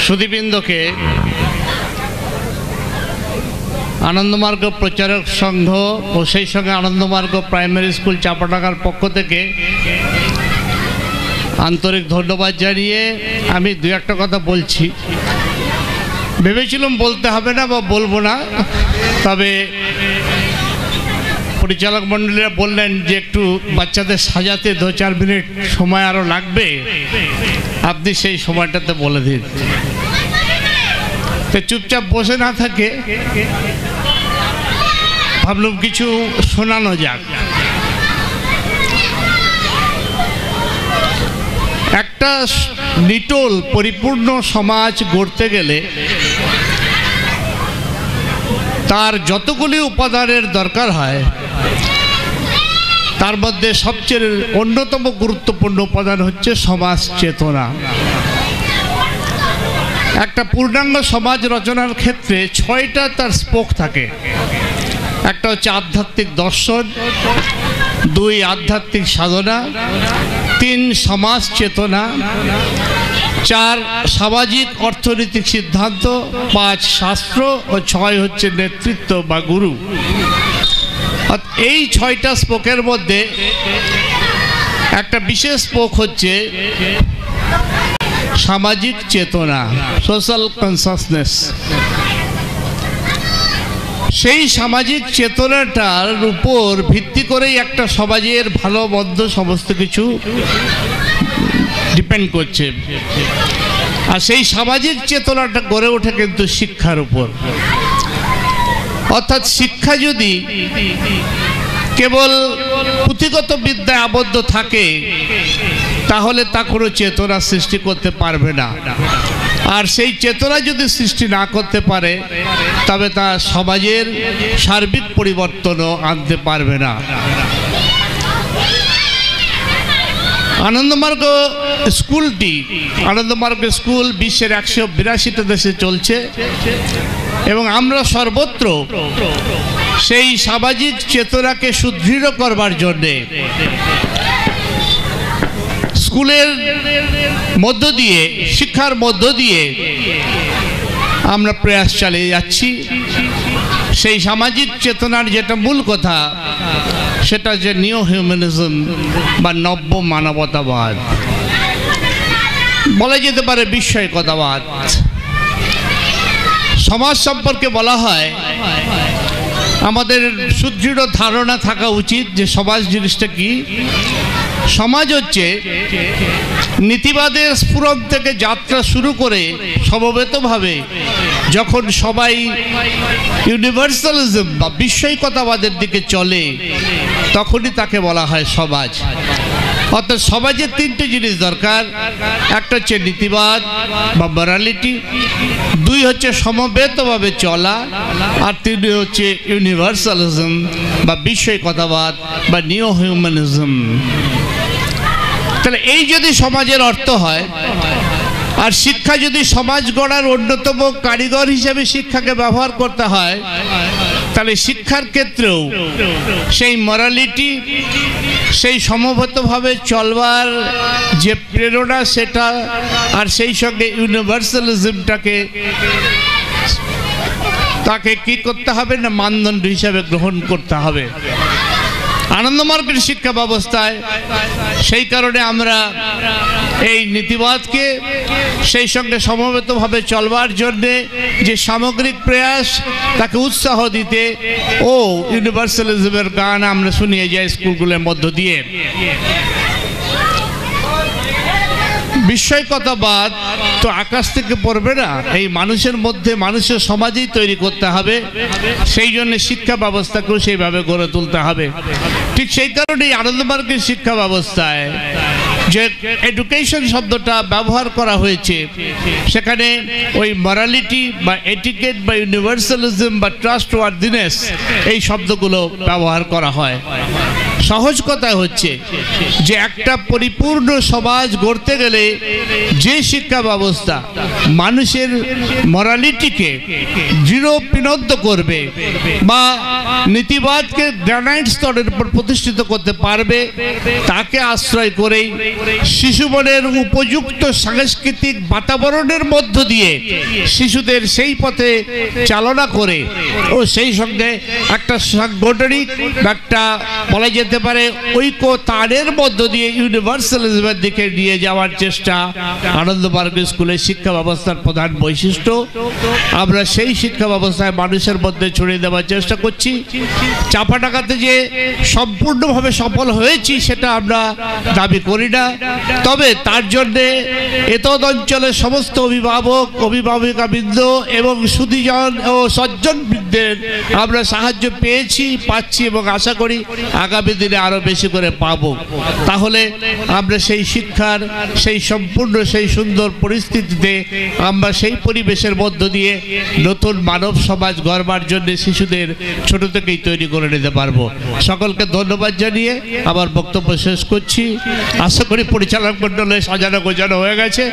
সুধীবৃন্দকে আনন্দমার্গ প্রচারক সংঘ ও সেই সঙ্গে আনন্দমার্গ প্রাইমারি স্কুল চাপাডাঙ্গার পক্ষ থেকে আন্তরিক ধন্যবাদ জানিয়ে আমি দু একটা কথা বলছি। ভেবেছিলাম বলতে হবে না বা বলবো না, তবে পরিচালক মণ্ডলীরা বললেন যে একটু বাচ্চাদের সাজাতে 2-4 মিনিট সময় আরও লাগবে, আপনি সেই সময়টাতে বলে দিন। তো চুপচাপ বসে না থাকে ভাবলাম কিছু শোনানো যাক। একটা নিটোল পরিপূর্ণ সমাজ গড়তে গেলে তার যতগুলি উপাদানের দরকার হয় তার মধ্যে সবচেয়ে অন্যতম গুরুত্বপূর্ণ উপাদান হচ্ছে সমাজ চেতনা। একটা পূর্ণাঙ্গ সমাজ রচনার ক্ষেত্রে 6টা তার স্পোক থাকে। একটা হচ্ছে আধ্যাত্মিক দর্শন, 2 আধ্যাত্মিক সাধনা, 3 সমাজ চেতনা, 4 সামাজিক অর্থনৈতিক সিদ্ধান্ত, 5 শাস্ত্র ও 6 হচ্ছে নেতৃত্ব বা গুরু। এই 6টা স্পোকের মধ্যে একটা বিশেষ স্পোক হচ্ছে সামাজিক চেতনা, সোশ্যাল কনসাসনেস। সেই সামাজিক চেতনাটার উপর ভিত্তি করেই একটা সমাজের ভালো মন্দ সমস্ত কিছু ডিপেন্ড করছে। আর সেই সামাজিক চেতনাটা গড়ে ওঠে কিন্তু শিক্ষার উপর। অর্থাৎ শিক্ষা যদি কেবল পুঁথিগত বিদ্যায় আবদ্ধ থাকে তাহলে তা কোনো চেতনা সৃষ্টি করতে পারবে না। আর সেই চেতনা যদি সৃষ্টি না করতে পারে তবে তা সমাজের সার্বিক পরিবর্তনও আনতে পারবে না। আনন্দমার্গ স্কুল বিশ্বের 182টা দেশে চলছে এবং আমরা সর্বত্র সেই সামাজিক চেতনাকে সুদৃঢ় করবার জন্যে স্কুলের মধ্য দিয়ে, শিক্ষার মধ্য দিয়ে আমরা প্রয়াস চালিয়ে যাচ্ছি। সেই সামাজিক চেতনার যেটা মূল কথা সেটা যে নিও হিউম্যানিজম বা নব্য মানবতাবাদ, বলা যেতে পারে বিস্ময়কতাবাদ। সমাজ সম্পর্কে বলা হয় আমাদের সুদৃঢ় ধারণা থাকা উচিত যে সমাজ জিনিসটা কি। সমাজ হচ্ছে নীতিবাদের স্ফুরণ থেকে যাত্রা শুরু করে সমবেতভাবে যখন সবাই ইউনিভার্সালিজম বা বিস্ময়কতাবাদের দিকে চলে তখনই তাকে বলা হয় সমাজ। অর্থাৎ সমাজের 3টে জিনিস দরকার। একটা হচ্ছে নীতিবাদ বা মরালিটি, 2 হচ্ছে সমবেতভাবে চলা, আর 3 হচ্ছে ইউনিভার্সালিজম বা বিস্ময়কতাবাদ বা নিও হিউম্যানিজম। তাহলে এই যদি সমাজের অর্থ হয়, আর শিক্ষা যদি সমাজ গড়ার অন্যতম কারিগর হিসেবে শিক্ষাকে ব্যবহার করতে হয়, তাহলে শিক্ষার ক্ষেত্রেও সেই মরালিটি, সেই সমবেতভাবে চলবার যে প্রেরণা সেটা, আর সেই সঙ্গে ইউনিভার্সালিজমটাকে তাকে কি করতে হবে না মানদণ্ড হিসাবে গ্রহণ করতে হবে আনন্দমার্গের শিক্ষা ব্যবস্থায়। সেই কারণে আমরা এই নীতিবাদকে সেই সঙ্গে সমবেতভাবে চলবার জন্যে যে সামগ্রিক প্রয়াস তাকে উৎসাহ দিতে ও ইউনিভার্সালিজমের গান আমরা শুনিয়ে যাই স্কুলগুলোর মধ্য দিয়ে। বিস্ময়কতাবাদ তো আকাশ থেকে পড়বে না, এই মানুষের মধ্যে মানুষের সমাজেই তৈরি করতে হবে। সেই জন্য শিক্ষা ব্যবস্থাকেও সেইভাবে গড়ে তুলতে হবে। ঠিক সেই কারণেই আনন্দমার্গের শিক্ষা ব্যবস্থায় যে এডুকেশন শব্দটা ব্যবহার করা হয়েছে সেখানে ওই মরালিটি বা এটিকেট বা ইউনিভার্সালিজম বা ট্রাস্টওয়ার্দিনেস এই শব্দগুলো ব্যবহার করা হয়। সহজ কথা হচ্ছে যে একটা পরিপূর্ণ সমাজ গড়তে গেলে যে শিক্ষা ব্যবস্থা মানুষের মরালিটিকে দৃঢ় পিনদ্দ করবে বা নীতিবাদকে গ্রানাইট স্তরের উপর প্রতিষ্ঠিত করতে পারবে, তাকে আশ্রয় করেই শিশু মনের উপযুক্ত সাংস্কৃতিক বাতাবরণের মধ্য দিয়ে শিশুদের সেই পথে চালনা করে ও সেই সঙ্গে একটা সাংগঠনিক একটা বলা যেতে পারে ঐক্য তারের মধ্য দিয়ে ইউনিভার্সালিজমের দিকে নিয়ে যাওয়ার চেষ্টা আনন্দমার্গ স্কুলের শিক্ষা ব্যবস্থার প্রধান বৈশিষ্ট্য। আমরা সেই শিক্ষা ব্যবস্থায় মানুষের মধ্যে ছড়িয়ে দেওয়ার চেষ্টা করছি। চাপাডাঙ্গাতে যে সম্পূর্ণভাবে সফল হয়েছি সেটা আমরা দাবি করি না, তবে তার জন্যে এতদ অঞ্চলের সমস্ত অভিভাবক অভিভাবিকাবৃন্দ এবং সুধীজন ও সজ্জনবৃন্দের আমরা সাহায্য পেয়েছি, পাচ্ছি এবং আশা করি আগামী দিনে আরও বেশি করে পাব। তাহলে আমরা সেই শিক্ষার সেই সম্পূর্ণ সেই সুন্দর পরিস্থিতিতে আমরা সেই পরিবেশের মধ্য দিয়ে নতুন মানব সমাজ গড়বার জন্য শিশুদের ছোট থেকেই তৈরি করে নিতে পারবো। সকলকে ধন্যবাদ জানিয়ে আমার বক্তব্য শেষ করছি। আশা করি পরিচালক মণ্ডলে সাজানো গোছানো হয়ে গেছে।